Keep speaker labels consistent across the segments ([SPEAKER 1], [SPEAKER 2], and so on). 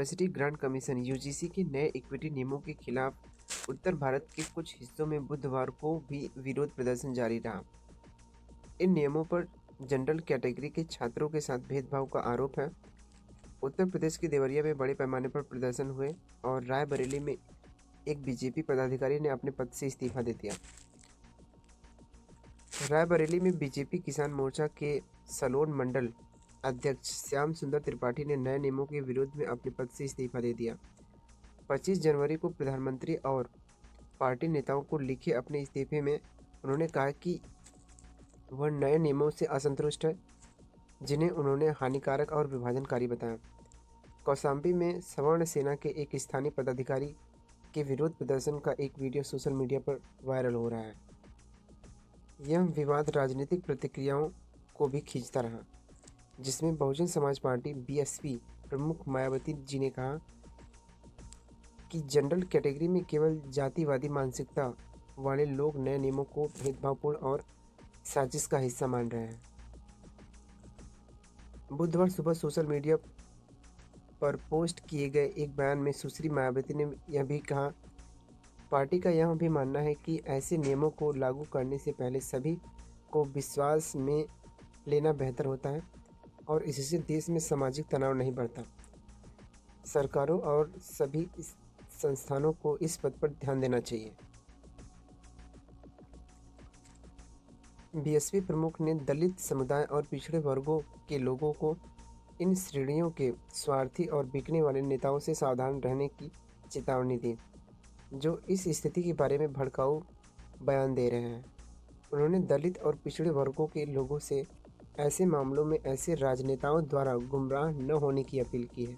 [SPEAKER 1] University grant commission UGC के नए equity नियमों के खिलाफ उत्तर भारत के कुछ हिस्सों में बुधवार को भी विरोध प्रदर्शन जारी रहा। इन नियमों पर जनरल कैटेगरी के छात्रों के साथ भेदभाव का आरोप है। उत्तर प्रदेश के देवरिया में बड़े पैमाने पर प्रदर्शन हुए और रायबरेली में एक बीजेपी पदाधिकारी ने अपने पद से इस्तीफा दे दिया। रायबरेली में बीजेपी किसान मोर्चा के सलोन मंडल अध्यक्ष श्याम सुंदर त्रिपाठी ने नए नियमों के विरोध में अपने पद से इस्तीफा दे दिया। 25 जनवरी को प्रधानमंत्री और पार्टी नेताओं को लिखे अपने इस्तीफे में उन्होंने कहा कि वह नए नियमों से असंतुष्ट है, जिन्हें उन्होंने हानिकारक और विभाजनकारी बताया। कौशाम्बी में सवर्ण सेना के एक स्थानीय पदाधिकारी के विरोध प्रदर्शन का एक वीडियो सोशल मीडिया पर वायरल हो रहा है। यह विवाद राजनीतिक प्रतिक्रियाओं को भी खींचता रहा, जिसमें बहुजन समाज पार्टी बीएसपी प्रमुख मायावती जी ने कहा कि जनरल कैटेगरी में केवल जातिवादी मानसिकता वाले लोग नए नियमों को भेदभावपूर्ण और साजिश का हिस्सा मान रहे हैं। बुधवार सुबह सोशल मीडिया पर पोस्ट किए गए एक बयान में सुश्री मायावती ने यह भी कहा, पार्टी का यह भी मानना है कि ऐसे नियमों को लागू करने से पहले सभी को विश्वास में लेना बेहतर होता है और इससे देश में सामाजिक तनाव नहीं बढ़ता। सरकारों और सभी संस्थानों को इस पद पर ध्यान देना चाहिए। बीएसपी प्रमुख ने दलित समुदाय और पिछड़े वर्गों के लोगों को इन श्रेणियों के स्वार्थी और बिकने वाले नेताओं से सावधान रहने की चेतावनी दी, जो इस स्थिति के बारे में भड़काऊ बयान दे रहे हैं। उन्होंने दलित और पिछड़े वर्गों के लोगों से ऐसे मामलों में ऐसे राजनेताओं द्वारा गुमराह न होने की अपील की है।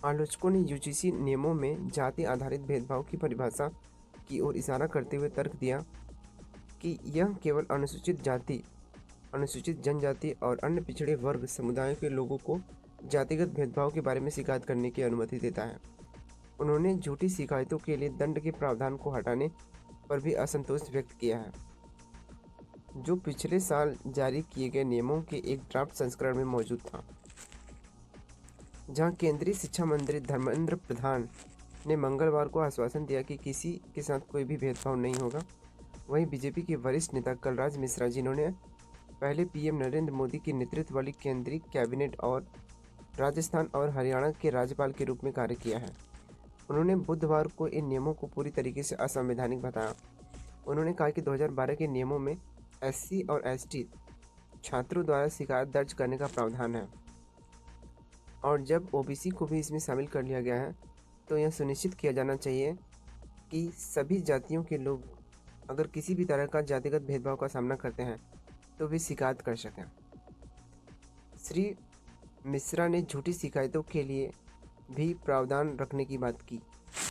[SPEAKER 1] आलोचकों ने यूजीसी नियमों में जाति आधारित भेदभाव की परिभाषा की ओर इशारा करते हुए तर्क दिया कि यह केवल अनुसूचित जाति, अनुसूचित जनजाति और अन्य पिछड़े वर्ग समुदायों के लोगों को जातिगत भेदभाव के बारे में शिकायत करने की अनुमति देता है। उन्होंने झूठी शिकायतों के लिए दंड के प्रावधान को हटाने पर भी असंतोष व्यक्त किया है, जो पिछले साल जारी किए गए नियमों के एक ड्राफ्ट संस्करण में मौजूद था। जहां केंद्रीय शिक्षा मंत्री धर्मेंद्र प्रधान ने मंगलवार को आश्वासन दिया कि किसी के साथ कोई भी भेदभाव नहीं होगा, वहीं बीजेपी के वरिष्ठ नेता कलराज मिश्रा, जिन्होंने पहले पीएम नरेंद्र मोदी के नेतृत्व वाली केंद्रीय कैबिनेट और राजस्थान और हरियाणा के राज्यपाल के रूप में कार्य किया है, उन्होंने बुधवार को इन नियमों को पूरी तरीके से असंवैधानिक बताया। उन्होंने कहा कि 2012 के नियमों में एससी और एसटी छात्रों द्वारा शिकायत दर्ज करने का प्रावधान है और जब ओबीसी को भी इसमें शामिल कर लिया गया है तो यह सुनिश्चित किया जाना चाहिए कि सभी जातियों के लोग अगर किसी भी तरह का जातिगत भेदभाव का सामना करते हैं तो वे शिकायत कर सकें। श्री मिश्रा ने झूठी शिकायतों के लिए भी प्रावधान रखने की बात की।